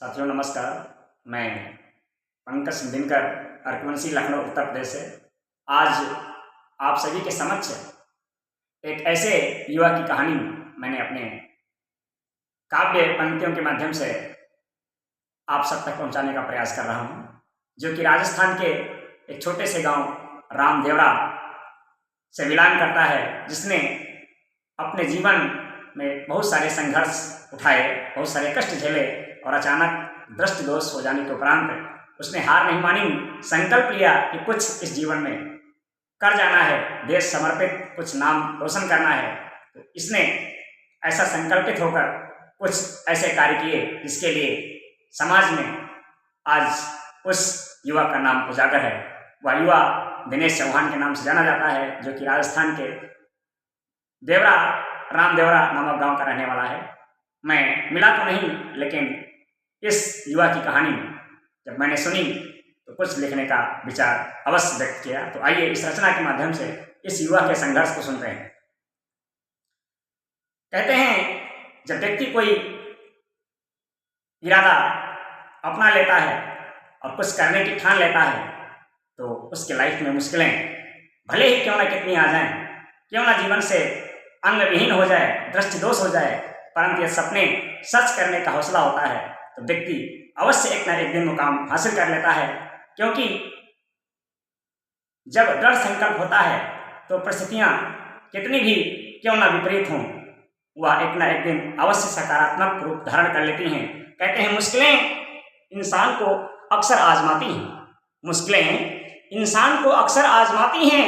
साथियों नमस्कार। मैं पंकज दिनकर अर्कवंशी लखनऊ उत्तर प्रदेश से आज आप सभी के समक्ष एक ऐसे युवा की कहानी मैंने अपने काव्य पंक्तियों के माध्यम से आप सब तक पहुंचाने का प्रयास कर रहा हूं, जो कि राजस्थान के एक छोटे से गांव रामदेवरा से बिलोंग करता है, जिसने अपने जीवन में बहुत सारे संघर्ष उठाए, बहुत सारे कष्ट झेले और अचानक दृष्टि दोष हो जाने के उपरांत उसने हार नहीं मानी, संकल्प लिया कि कुछ इस जीवन में कर जाना है, देश समर्पित कुछ नाम रोशन करना है। तो इसने ऐसा संकल्पित होकर कुछ ऐसे कार्य किए जिसके लिए समाज में आज उस युवा का नाम उजागर है। वह युवा दिनेश चौहान के नाम से जाना जाता है, जो कि राजस्थान के देवरा रामदेवरा नामक गांव का रहने वाला है। मैं मिला तो नहीं, लेकिन इस युवा की कहानी जब मैंने सुनी तो कुछ लिखने का विचार अवश्य व्यक्त किया। तो आइए इस रचना के माध्यम से इस युवा के संघर्ष को सुनते हैं। कहते हैं, जब व्यक्ति कोई इरादा अपना लेता है और कुछ करने की ठान लेता है, तो उसके लाइफ में मुश्किलें भले ही क्यों ना कितनी आ जाएं, क्यों ना जीवन से अंग विहीन हो जाए, दृष्टि दोष हो जाए, परंतु ये सपने सच करने का हौसला होता है तो व्यक्ति अवश्य एक न एक दिन मुकाम हासिल कर लेता है। क्योंकि जब दृढ़ संकल्प होता है तो परिस्थितियां कितनी भी क्यों ना विपरीत हों, वह एक न एक दिन अवश्य सकारात्मक रूप धारण कर लेती हैं। कहते हैं, मुश्किलें इंसान को अक्सर आजमाती हैं, मुश्किलें इंसान को अक्सर आजमाती हैं,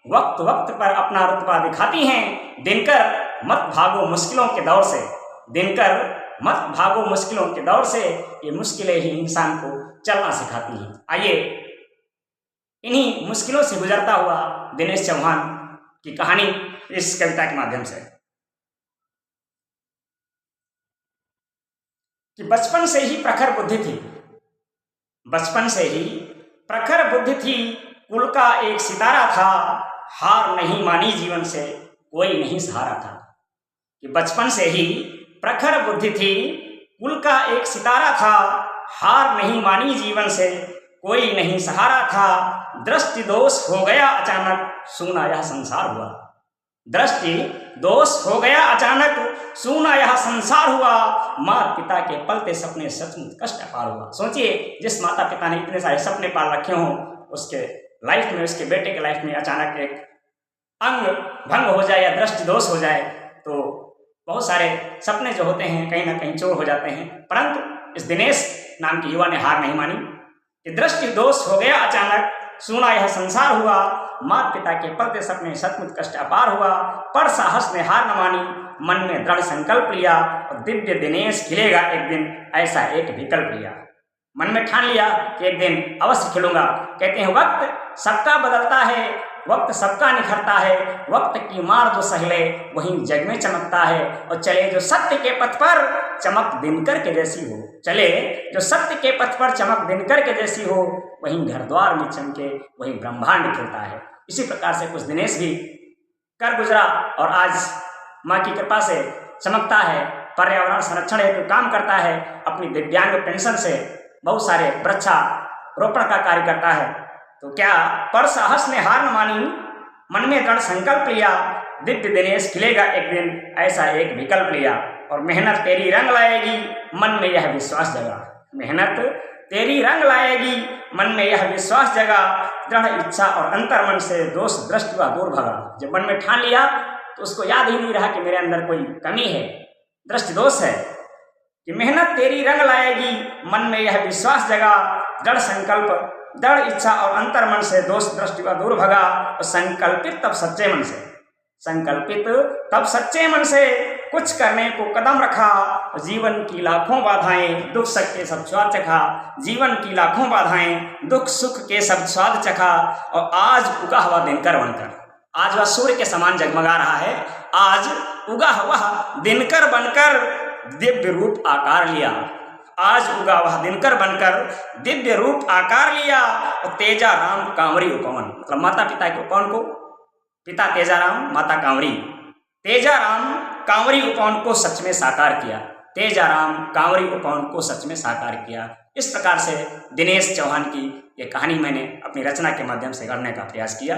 वक्त वक्त पर अपना रुतबा दिखाती हैं। दिनकर मत भागो मुश्किलों के दौर से, दिनकर मत भागो मुश्किलों के दौर से, ये मुश्किलें ही इंसान को चलना सिखाती हैं। आइए इन्हीं मुश्किलों से गुजरता हुआ दिनेश चौहान की कहानी इस कविता के माध्यम से कि बचपन से ही प्रखर बुद्धि थी, बचपन से ही प्रखर बुद्धि थी, कुल का एक सितारा था, हार नहीं मानी जीवन से कोई नहीं सहारा था। कि बचपन से ही प्रखर बुद्धि थी, कुल का एक सितारा था, हार नहीं मानी जीवन से कोई नहीं सहारा था। दृष्टि दोष हो गया अचानक, सूना यह संसार हुआ, दृष्टि दोष हो गया अचानक, सूना यह संसार हुआ। माता पिता के पलते सपने सचमुच कष्ट अपार हुआ। सोचिए, जिस माता पिता ने इतने सारे सपने पाल रखे हों, उसके लाइफ में, उसके बेटे के लाइफ में अचानक एक अंग भंग हो जाए या दृष्टि दोष हो जाए तो बहुत सारे सपने जो होते हैं कहीं ना कहीं चोर हो जाते हैं। परंतु इस दिनेश नाम के युवा ने हार नहीं मानी कि दृष्टि दोष हो गया अचानक, सूना यह संसार हुआ। माता पिता के पलते सपने सचमुच कष्ट अपार हुआ, पर साहस ने हार न मानी, मन में दृढ़ संकल्प लिया और दिव्य दिनेश खिलेगा एक दिन, ऐसा एक विकल्प लिया। मन में ठान लिया कि एक दिन अवश्य खिलूंगा। कहते हैं, वक्त सबका बदलता है, वक्त सबका निखरता है, वक्त की मार जो सहले वहीं जग में चमकता है। और चले जो सत्य के पथ पर चमक दिनकर के जैसी हो, चले जो सत्य के पथ पर चमक दिनकर के जैसी हो, वहीं घर द्वार में चमके वहीं ब्रह्मांड खिलता है। इसी प्रकार से कुछ दिनेश भी कर गुजरा और आज माँ की कृपा से चमकता है, पर्यावरण संरक्षण हेतु काम करता है, अपनी दिव्यांग पेंशन से बहुत सारे वृक्षारोपण का कार्य करता है। तो क्या पर साहस ने हार न मानी, मन में दृढ़ संकल्प लिया, दिव्य दिनेश खिलेगा एक दिन, ऐसा एक विकल्प लिया। और मेहनत तेरी रंग लाएगी, मन में यह विश्वास जगा, मेहनत तेरी रंग लाएगी, मन में यह विश्वास जगा। दृढ़ इच्छा और अंतर्मन से दोष दृष्टि व दूर भगा। जब मन में ठान लिया तो उसको याद ही नहीं रहा कि मेरे अंदर कोई कमी है, दृष्टि दोष है। कि मेहनत तेरी रंग लाएगी, मन में यह विश्वास जगा, दृढ़ संकल्प, दृढ़ इच्छा और अंतर्मन से दोष दृष्टि व दूर भगा। और संकल्पित तब सच्चे मन से, संकल्पित तब सच्चे मन से कुछ करने को कदम रखा। जीवन की लाखों बाधाएं दुख सुख के सब स्वाद चखा, जीवन की लाखों बाधाएं दुख सुख के सब स्वाद चखा। और आज उगा हुआ दिनकर बनकर, आज वह सूर्य के समान जगमगा रहा है, आज उगा हुआ दिनकर बनकर दिव्य रूप आकार लिया, आज उगा वह दिनकर बनकर दिव्य रूप आकार लिया। और तेजा राम कांवरी उपवन, मतलब माता पिता के उपवन को, पिता तेजा राम, माता कांवरी, तेजा राम कांवरी उपवन को सच में साकार किया। तेजाराम कांवरी उपवन को सच में साकार किया। इस प्रकार से दिनेश चौहान की ये कहानी मैंने अपनी रचना के माध्यम से गढ़ने का प्रयास किया,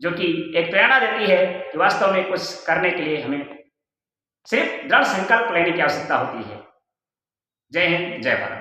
जो कि एक प्रेरणा देती है कि वास्तव में कुछ करने के लिए हमें सिर्फ दृढ़ संकल्प लेने की आवश्यकता होती है। जय हिंद, जय भारत।